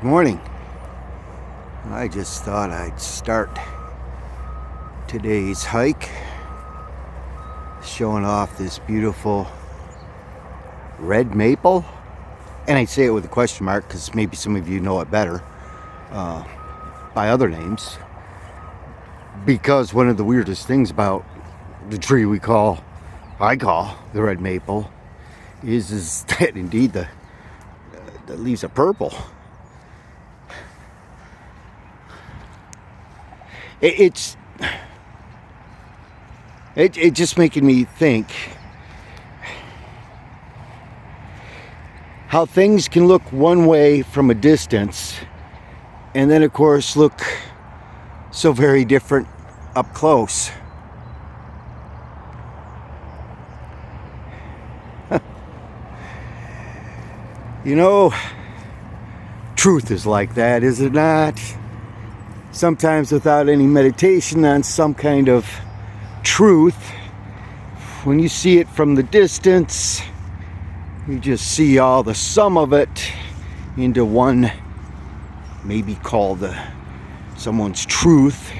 Morning. I just thought I'd start today's hike showing off this beautiful red maple, and I say it with a question mark because maybe some of you know it better by other names, because one of the weirdest things about the tree I call the red maple is that indeed the leaves are purple. It's just making me think how things can look one way from a distance and then of course look so very different up close. You know, truth is like that, is it not? Sometimes without any meditation on some kind of truth, when you see it from the distance, you just see all the sum of it into one, maybe called someone's truth.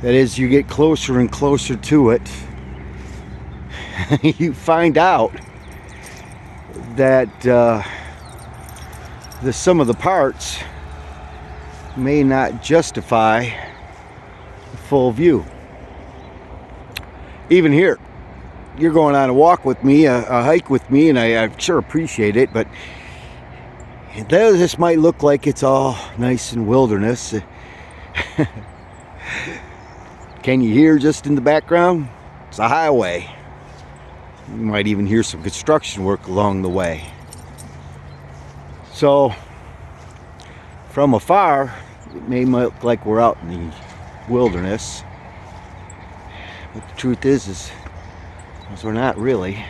That is, you get closer and closer to it, you find out that the sum of the parts may not justify the full view. Even here, you're going on a walk with me, a hike with me, and I sure appreciate it, but this might look like it's all nice and wilderness. Can you hear just in the background? It's a highway. You might even hear some construction work along the way. So, from afar, it may look like we're out in the wilderness, but the truth is we're not really.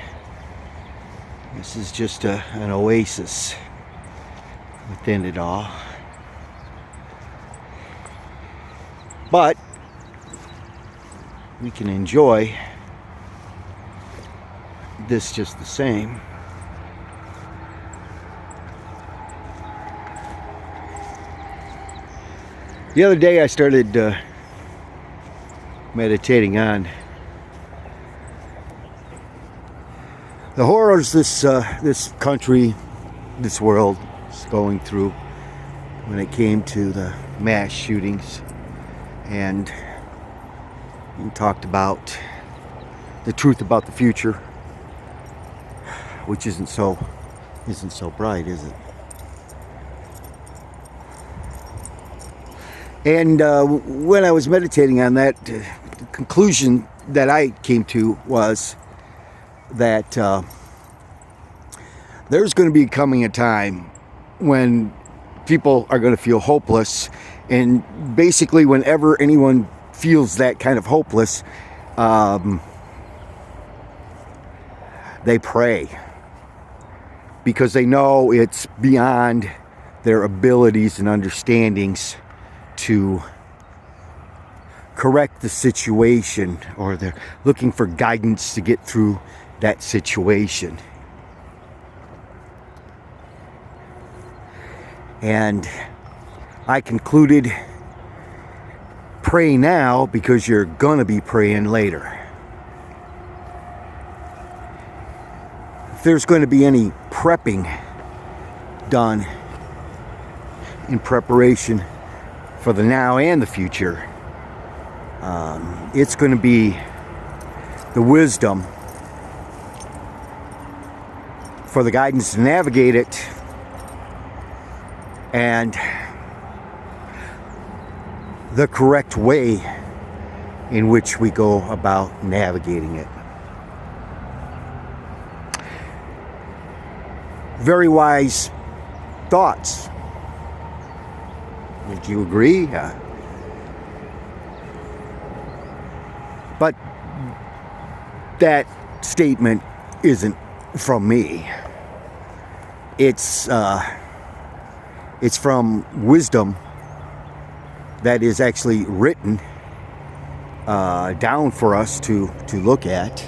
This is just an oasis within it all. But we can enjoy this just the same. The other day I started meditating on the horrors this country, this world is going through when it came to the mass shootings, and we talked about the truth about the future, which isn't so bright, is it? And when I was meditating on that, the conclusion that I came to was that there's going to be coming a time when people are going to feel hopeless, and basically whenever anyone feels that kind of hopeless, they pray, because they know it's beyond their abilities and understandings to correct the situation, or they're looking for guidance to get through that situation. And I concluded, pray now because you're gonna be praying later. If there's going to be any prepping done in preparation for the now and the future, it's going to be the wisdom for the guidance to navigate it, and the correct way in which we go about navigating it. Very wise thoughts. Would you agree? But that statement isn't from me. It's from wisdom that is actually written down for us to look at,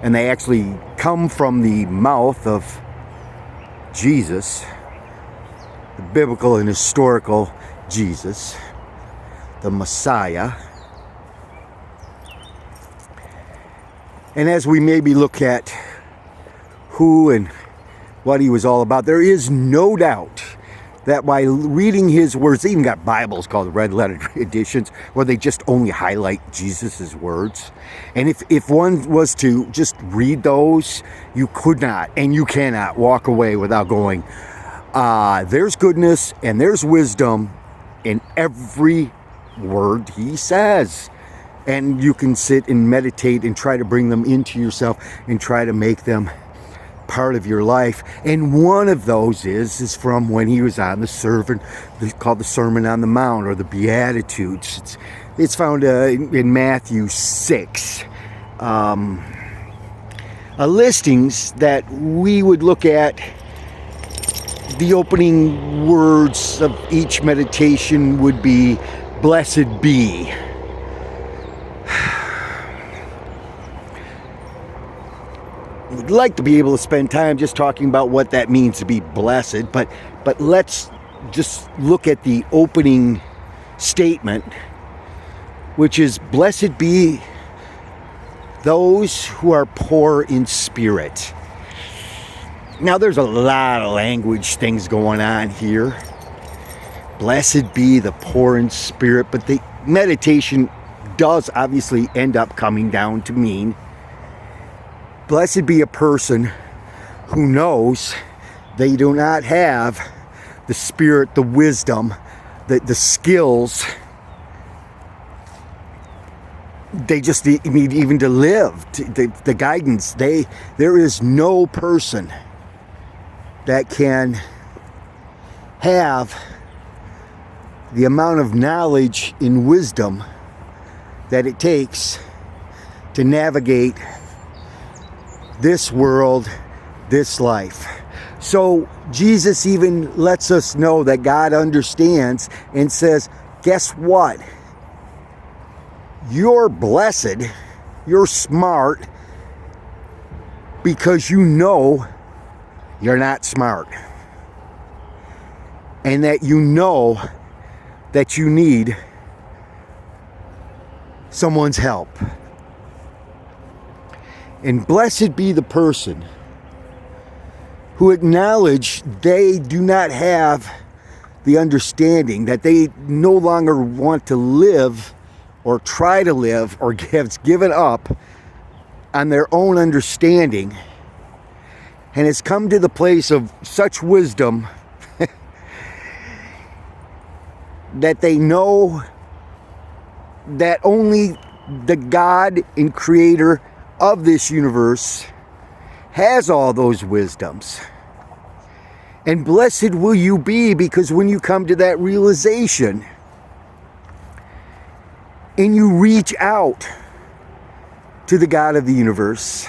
and they actually come from the mouth of Jesus, biblical and historical Jesus, the Messiah. And as we maybe look at who and what he was all about, there is no doubt that by reading his words, they even got Bibles called red letter editions, where they just only highlight Jesus's words. And if one was to just read those, you could not and you cannot walk away without going, there's goodness and there's wisdom in every word he says. And you can sit and meditate and try to bring them into yourself and try to make them part of your life. And one of those is from when he was on the sermon, called the Sermon on the Mount, or the Beatitudes. It's found in Matthew 6. Listings that we would look at. The opening words of each meditation would be, "Blessed be." I'd like to be able to spend time just talking about what that means to be blessed, but let's just look at the opening statement, which is, "Blessed be those who are poor in spirit." Now there's a lot of language things going on here. Blessed be the poor in spirit, but the meditation does obviously end up coming down to mean, blessed be a person who knows they do not have the spirit, the wisdom, the skills. They just need even to live, the guidance. There is no person that can have the amount of knowledge and wisdom that it takes to navigate this world, this life. So Jesus even lets us know that God understands and says, guess what? You're blessed, you're smart, because you know you're not smart. And that you know that you need someone's help. And blessed be the person who acknowledge they do not have the understanding, that they no longer want to live or try to live or have given up on their own understanding, and has come to the place of such wisdom that they know that only the God and creator of this universe has all those wisdoms. And blessed will you be, because when you come to that realization and you reach out to the God of the universe,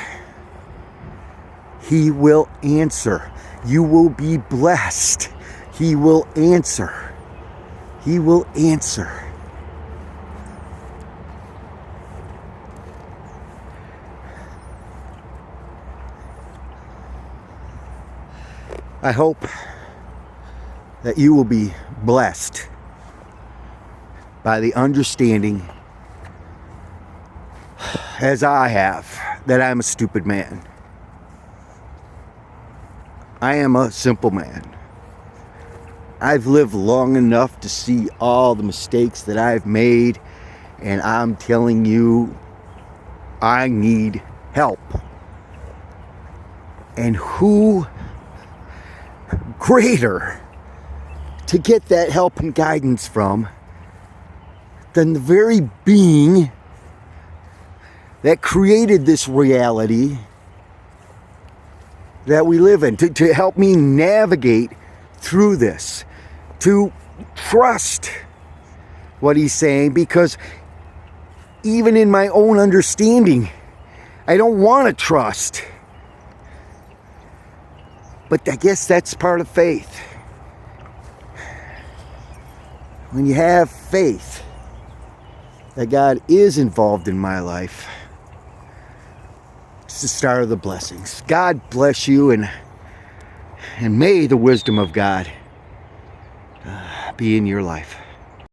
He will answer. You will be blessed. He will answer. He will answer. I hope that you will be blessed by the understanding, as I have, that I'm a stupid man. I am a simple man. I've lived long enough to see all the mistakes that I've made, and I'm telling you, I need help. And who greater to get that help and guidance from than the very being that created this reality that we live in, to help me navigate through this, to trust what He's saying, because even in my own understanding, I don't want to trust. But I guess that's part of faith. When you have faith that God is involved in my life, it's the start of the blessings. God bless you, and may the wisdom of God be in your life.